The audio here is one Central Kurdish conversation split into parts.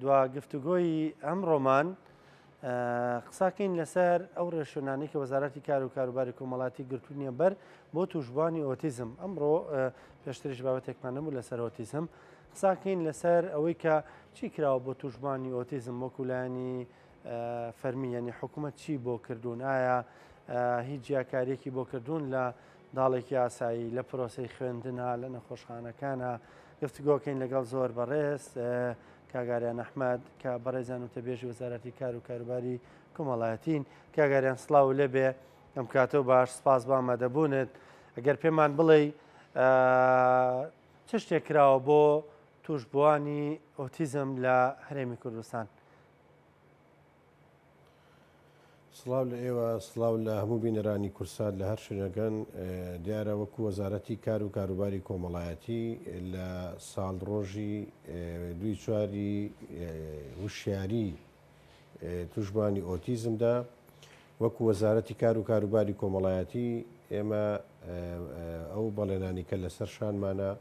دوا گفتوگۆی ئەمڕۆمان قساکەین لەسەر ئەو ڕێشۆنانەی کە وەزارەتی کار و کاروباری کۆمەڵاتی گرتوونیە بەر بۆ توشبوانی ئۆتیزم. ئەمڕۆ پێشتریش بابەتێکمان نەبوو لەسەر ئۆتیزم، قساکەین لەسەر ئەوەی کە چی کراوە بۆ توشبوانی ئۆتیزم وەکولانی فەرمی، یعنی حکوومەت چی بۆ کردوون، ئایا هیچ جیاکارێکی بۆ کردوون لە داڵێکی ئاسایی لە پرۆسی خوێندنە لە نەخۆشخانەکانە. گفتوگۆکەین لەگەڵ زۆر بەڕێز کاگاریان ئەحمەد کە بەڕێزان و تەبێژی وەزارەتی کار و کاروباری کۆمەڵایەتین. کاگاریان سڵاو لێبێ، ئەم کاتەوە باش، سپاس بە ئامادەبوونت. ئەگەر پێمان بڵێ چ شتێک کراوە بۆ توشبوانی ئۆتیزم لە هەرێمی کوردستان؟ سڵاو لە ئێوە، سڵاو لە هەموو بینەرانی کورسات لە هەر شوێنەکەن. دیارە وەکو وەزارەتی کار و کاروباری کۆمەڵایەتی لە ساڵڕۆژی 2 وشیاری توشبوانی ئۆتیزمدا وەکو وەزارەتی کار و کاروباری کۆمەڵایەتی ئێمە ئەو بەڵێنانی کە لەسەر شانمانە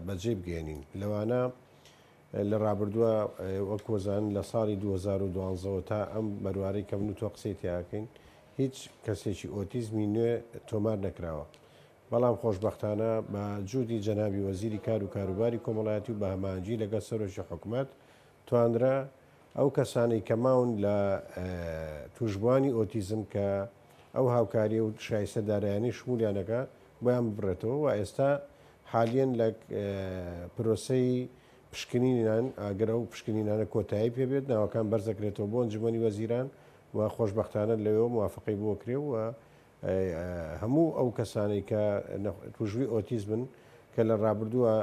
بەجێ بگەێنین. لەوانە لە ڕابردووە وەکوەزان لە ساڵی 2012 تا ئەم بەروارەی کە من و تۆ قسەی تیاکەین هیچ کەسێکی ئۆتیزمی نوێ تۆمار نەکراوە. بەڵام خۆشبەختانە بە جوودی جەنابی وەزیری کار و کاروباری کۆمەڵایەتی و بە هەمانجی لەگەڵ سەرۆکی حکوومەت توانرا ئەو کەسانەی کە ماون لە توشبوانی ئۆتیزم کە ئەو هاوکاری و شایستە دارایانی شمولیانەکە بۆیان ببڕێتەوە و ئێستا حالیان لە پرۆسەی پشکنینان ئاگەر ئەو پشکنینانە کۆتایی پێبێت ناوەکان بەرزەکرێتەوە بۆ ئەنجومەنی وەزیران و خۆشبەختانە لەوێ موافقی بۆ کرێ و هەموو ئەو کەسانەی کە توشبوی ئۆتیزمن کە لە ڕابردووە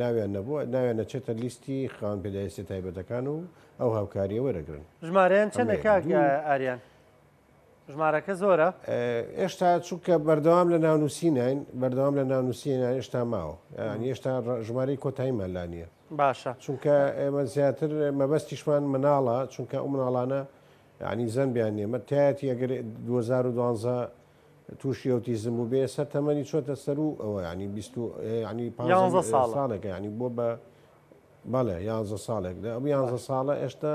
ناویان نەبووە ناویان نەچێتە لیستی خاوەن پێداویستی تایبەتەکان و ئەو هاوکاریە وەرەگرن. ژمارەیان چەندە ئاریان؟ ژمارەکە زۆرە؟ ئێشتا چونکە بەردەوام لە ناونووسینین بەردەوام لە ناونووسینە ئێشتا ماوە، ینی ئێشتا ژمارەی کۆتاییمان لا نییە. باشە، چونکە ئێمە زیاتر مەبەستیشمان مناڵە، چونکە ئەو مناڵانە ینی زەنبیان نیە تایەتی ئەگەر 2012 تووشی ئۆتیزم بوو بێ سەر تەمەنی چۆتە سەر و ئەوە ینی 15 ساڵێکە ینی بۆ بە بەڵێ 11 ساڵێک ئەم 11 ساڵە ئێشتا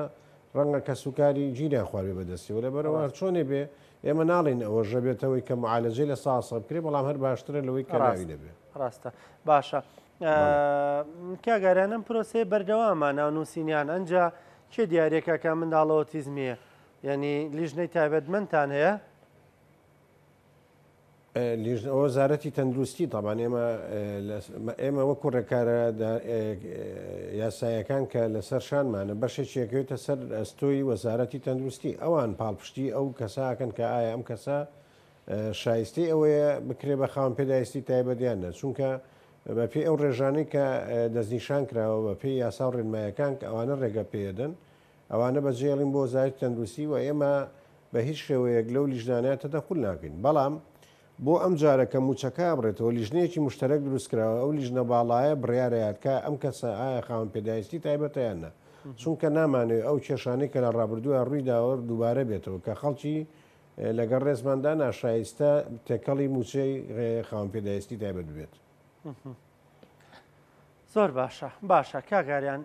ڕەنگە کە سوکاری گیریان خواردێ بەدەستیەوە لەبەرەوە چۆنێ بێ ئێمە ناڵین ئەوە ژەبێتەوەی کە معالەجەی لە ساسە بکرێ، بەڵام هەر باشترە لەوەی کەراوی دەبێت. ڕاستە. باشە، کاگاریانم پرۆسەیە بەردەوامە ناونووسینیان ئەنجا چێ دیارێکەکە منداڵە ئۆتیزمیە، یعنی لیژنەی تایبەتمەندتان هەیە؟ وەزارەتی تەندروستی تاوان ئێمە وەکو ڕێکارە یاسایەکان کە لەسەر شانمانە بەشێکێکێتە سەر ئەستۆی وەزارەتی تەندروستی ئەوان پاڵپشتی ئەو کەساکەن کە ئایا ئەم کەسە شایستی ئەوەیە بکرێ بە خاوەن پێداویستی تایبەتیانە، چونکە بە پێی ئەو ڕێژانەی کە دەستنیشان کراوە بە پێی یاسا و ڕێنمایەکان کە ئەوانە ڕێگە پێدەن ئەوانە بەجێڵین بۆ وەزارەتی تەندروستی و ئێمە بە هیچ شێوەیەک لەو لیژنانەیە تەدەخول ناکەین. بەڵام بۆ ئەم جارەکە موچەکە بڕێتەوە لیژنەیەکی مشتەرەک دروستکراوە، ئەو لیژنە باڵایە بڕیارەیەکە ئەم کەسە ئایا خاوەن پێداویستی تایبەتیانە، چونکە نامانێت ئەو کێشانەی کە لە ڕابردووە ڕوویداوە دووبارە بێتەوە کە خەڵکی لەگەڵ ڕێزماندا ناشایستە تێکەڵی موچەی خاوەن پێداویستی تایبەت بێت. زۆر باشە. باشە کاگاریان،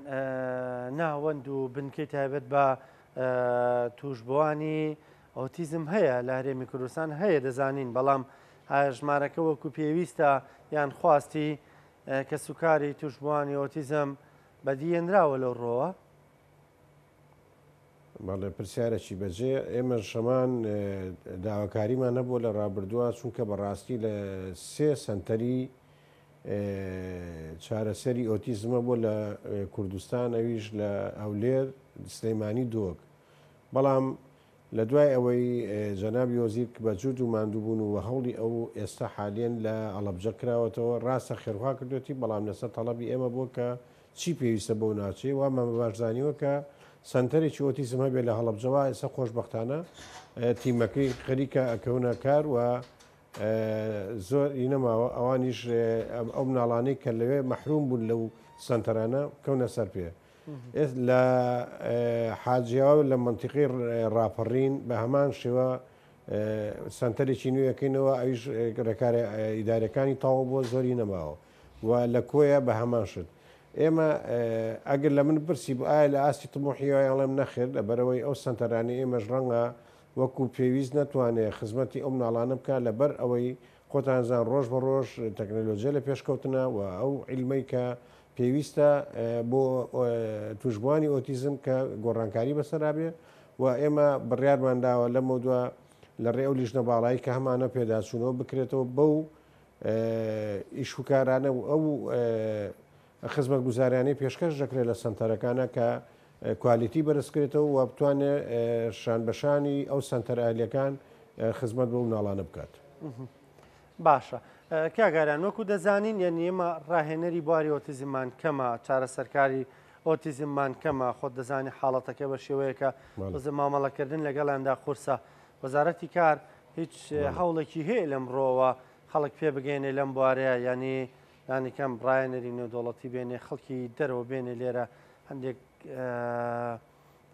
ناوەند و بنکەی تایبەت بە توشبوانی ئۆتیزم هەیە لە هەرێمی کوردستان هەیە دەزانین، بەڵام ژمارەکە وەکو پێویستە یان خواستی کە سوکاری توشبوانی ئۆتیزم بەدیێنراوە لەو ڕۆوە؟ بەڵێ پرسیارێکی بەجێ. ئێمە شەمان داواکاریمان نەبووە لە ڕابردووە، چونکە بەڕاستی لە 3 سنتەری چارەسەری ئۆتیزمە بۆ لە کوردستان، ئەویش لە ئەولێر سلەیمانی دۆک. بەڵام لە دوای ئەوەی جەنابی وەزیر بە جوود و ماندووبوون و هەوڵی ئەو ئێستا حالێن لە ئەڵەبجە کراوەتەوە ڕاستە خێرخوا کردوێتی، بەڵام لەسەر تەڵەبی ئێمە بووە کە چی پێویستە بۆ ناچێ وامە باشزانیوە کە سنتەرێکی ئۆتیزم هەبێت لە هەڵەبجەوە. ئێستا خۆشبەختانە تیمەکەی خەریکە ئەکەونە کار و زۆر ئینەماوە ئەوانیش ئەو مناڵانەی کە لەوێ مەحروم بوون لەو سنتەرانە کەونە سەر پێ لە حاجیاوە لە منتیقی ڕاپەڕین بە هەمان شێوە سنتەرێکی نوێەکەینەوە، ئەویش ڕێکارە ئیدارەکانی تاوە بۆ زۆری نەماوە و لە کۆیە بە هەمان شت. ئێمە ئەگەر لە من پرسی بۆ ئایا لە ئاستی تمۆحیڵم نەخێر لە بەرەوەی ئەو سنتەرانی ئێمەش ڕەنگە وەکو پێویست ناتوانێت خزمەتی ئەو مناڵانە بکە لەبەر ئەوەی خۆتانزان ڕۆژ بە ڕۆژ تەکنەلۆژیە لە پێشکەوتنە و ئەو عیلمەی کە پێویستە بۆ توشبوانی ئۆتیزم کە گۆڕانکاری بەسەرابێ و ئێمە بڕیارمانداوە لە مەودووە لە ڕێ ئەو لیژنە باڵایی کە هەمانە پێداچوونەوە بکرێتەوە بەو ئیشوکارانە و ئەو خزمەت گوزاریانەی پێشکەش دەکرێت لە سنتەرەکانە کە کوالیتی بەرزکرێتەوە و بتوانێت شانبەشانی ئەو سنتەر ئالیەکان خزمەت بۆ مناڵانە بکات. باشە کاگەران وەکو دەزانین یعنی ئێمە ڕاهێنەری بواری ئۆتیزممان کەمە چارەسەرکاری ئۆتیزممان کەمە خۆت دەزانی حاڵەتەکە بە شێوەیەکە مامەڵەکردن لەگەڵیاندا قورسە وەزارەتی کار هیچ هەوڵێکی هەیە لەمڕۆوە خەڵک پێ بگەێنێ لەم بوارەیە ینی دانیکەم ڕایەنەری نێودوڵەتی بێنێ خەڵکی دەرەوە بێنێ لێرە هەندێک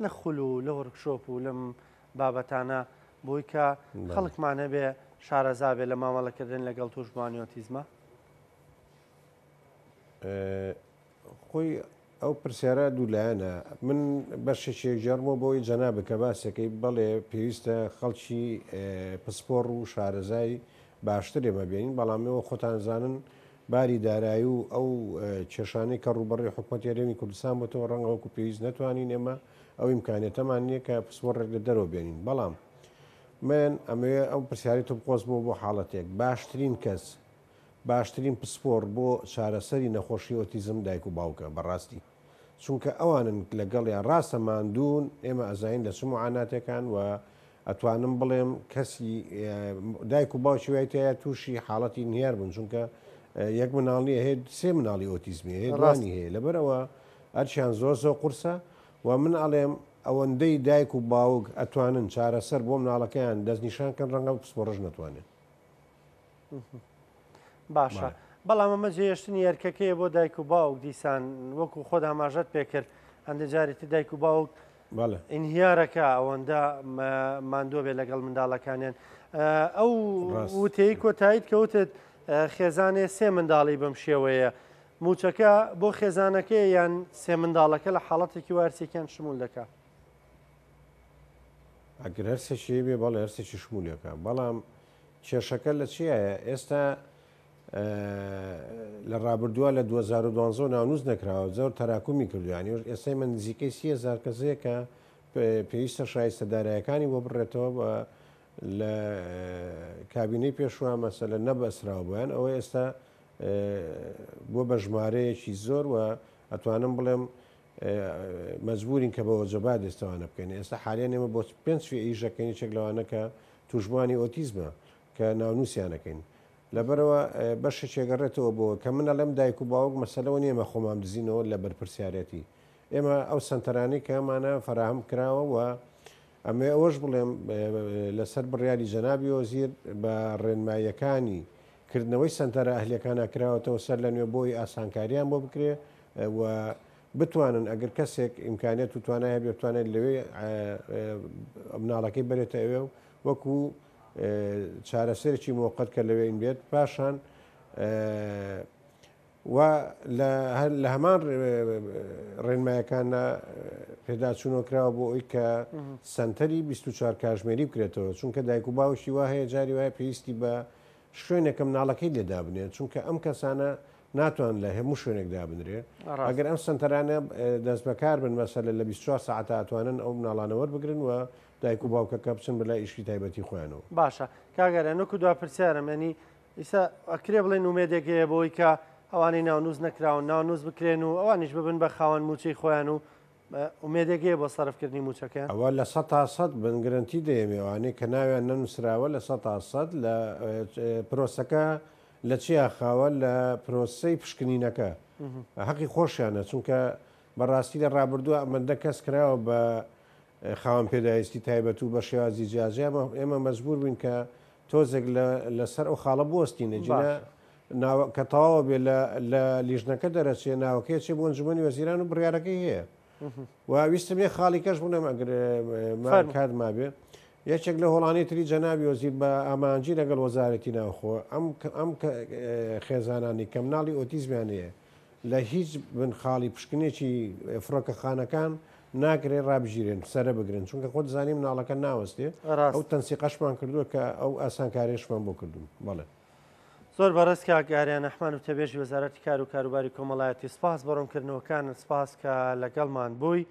لە خول و لە وەرکشۆپ و لەم بابەتانە بۆی کە خەڵکمانە بێ شارەزابێ لە مامەڵەکردن لەگەڵ توشبوانی ئۆتیزمە؟ خۆی ئەو پرسیارە دوولایەنە من بەشێک جەرمەوە بۆی جەنابکە باسەکەی بەڵێ پێویستە خەڵکی پسپۆڕ و شارەزای باشتر ئێمە بێنین بەڵامەوە خۆتانزانن باری دارایی و ئەو کێشانەی کە ڕوبەڕی حکوومەت یاریێنی کوردستان بۆتەوە ڕەنگەوەکو پێویست نەتوانین ئێمە ئەو ئیمکانێتەمان نییە کە پسپۆڕێک لە دەرەوە بێنین بەڵام من ئەمەوێ ئەو پرسیاری تۆ بقۆزمەوە بۆ حاڵەتێک باشترین کەس باشترین پسپۆڕ بۆ چارەسەری نەخۆشی ئۆتیزم دایک و باوکە بەڕاستی چونکە ئەوانن لەگەڵیان ڕاستە ماندوون ئێمە ئەزاین لە چ معاناتەکان و ئەتوانم بڵێم کەسی دایک و باوکی وایتەیە تووشی حاڵەتی نهێر بن چونکە یەک مناڵی هەیە سێ مناڵی ئۆتیزمی هەیە دوانی هەیە لەبەرەوە ئەرچیان زۆر زۆر قورسە و من ئەڵێم ئەوەندەی دایک و باوک ئەتوانن چارەسەر بۆ مناڵەکەیان دەستنیشانکەن ڕەنگە پسپۆڕژ نەتوانێت. باشە بەڵام ئەمە جێهێشتنی یەرکەکەیە بۆ دایک و باوک دیسان وەکو خۆت ئاماژەت پێکرد هەندێک جارێتی دایک و باوک ئینهیارەکە ئەوەندە ماندووە بێ لەگەڵ منداڵەکانیان ئەو وتەی کۆتاییت کەوتت خێزانێ سێ منداڵی بەم شێوەیە موچەکە بۆ خێزانەکەی یان سێ منداڵەکە لە حاڵەتێکی وارسێکیان شمول دەکات ئەگەر هەرسێکی بێ بەڵێ هەرسێکی شمولەکە بەڵام کێشەکە لە چیایە ئێستا لە ڕابردووە لە 2012 ناونووس نەکراوە زۆر تەراکمی کردویانی ئێستای من نزیکەی 30,000 کەسەیە کە پێویستە شایستە دارایەکانی بۆ بڕێتەوە بە لە کابینەی پێشوە مەسەلە نەبەسراوە بۆیان ئەوە ئێستا بۆ بە ژمارەیەکی زۆر و ئەتوانم بڵێم مەجبورین کە بەوە جەبات ئێستاوانە بکەین ئێستا حالیان ئێمە بۆ 5 ئیژەکەنی چێک لەوانە کە توشبوانی ئۆتیزمە کە ناونووسیانەکەین لەبەرەوە بەشە چێگەڕێتەوە بۆ کە منە لەم دایک و باوک مەسەلەوە نیێمە خۆمان دزینەوە لە بەرپرسیارەتی ئێمە ئەو سنتەرانی کە ئەمانە فراهم کراوە و ئەمێ ئەوەش بڵێم لەسەر بڕیاری جەنابی وەزیر بە ڕێنماییەکانی کردنەوەی سنتەرە ئەهلیەکانە کراوەتەوە سەر لە نوێ بۆی ئاسانکاریان بۆ بکرێ و بتوانن ئەگەر کەسێک ئیمکانێت و توانایە بتوانێت لەوێ مناڵەکەی بەرێتە ئەوێ و وەکو چارەسەرێکی مۆقەت کە لەوێین بێت پاشان و لە هەمان ڕێنمایەکانە پێداچوونەوە کراوە بۆ ئەوی کە سنتەری 24 کاتژمێری بکرێتەوە چونکە دایک و باوشی وا هەیە جاری وایە پێویستی بە شوێنێکە مناڵەکەی لێدا بنێت چونکە ئەم کەسانە ناتوان لە هەموو شوێنێکدا بنرێ ئەگەر ئەم سنتەرانە دەست بەکار بن مەسەلە لە 24 ساعت ئەتوانن ئەو مناڵانە وەربگرن و دایک و باوکەکە بچن بەلای ئیشی تایبەتی خۆیانەوە. باشە کاگەرانۆکو دوا پرسیارم ینی ئیسا ئەکرێ بڵێن ومێدێکەیە بۆی کە ئەوانەی ناونووس نەکراون ناونووس بکرێن و ئەوانیش ببن بە خاوەن موچەی خۆیان و ومێدێکەیە بۆ سەرفکردنی موچەکەیان ئەوە لە 100% بنگرنتی دەیەمێوانەی کە ناویان نەنووسراوە لە 100% لە پرۆسەکە لە چیا خاوە لە پرۆسەی پشکنینەکە حەقی خۆشیانە چونکە بەڕاستی لە ڕابردووە ئەمەندە کەس کراوە بە خاوەن پێداویستی تایبەت و بە شێوازی جیاجێ ئێمە مەجبور بووین کە تۆزێک لەسەر ئەو خاڵە بوەستینە جینە کە تەواوە بێ لە لیژنەکە دەرەچێ ناوەکەی چێ بۆ ئەنجومەنی وەزیران و بڕیارەکەی هەیە و ویستم لێ خاڵی کەش بوونم ئەگەر کاتما بێ یەکێک لە هۆڵانی تری جەنابی وەزیر بە ئامانجی لەگەڵ وەزارەتی ناوخۆ ئەم خێزانانی کە مناڵی ئۆتیزمیان هەیە لە هیچ بنخاڵی پشکنێکی فڕۆکەخانەکان ناگرێت ڕابژیرێن سرە بگرن چونکە خۆت زانیم ناڵەکە ناوەستێ ئەو تەنسیقەشمان کردووە کە ئەو ئاسانکاریشمان بۆ کردوون بەڵێ زۆر بەڕست کاگاریان ئەحمان و تەبێژی وەزارەتی کار و کاروباری کۆمەڵایەتی سپاس بەڕۆمکردنەوەکان سپاس کە لەگەڵمان بووی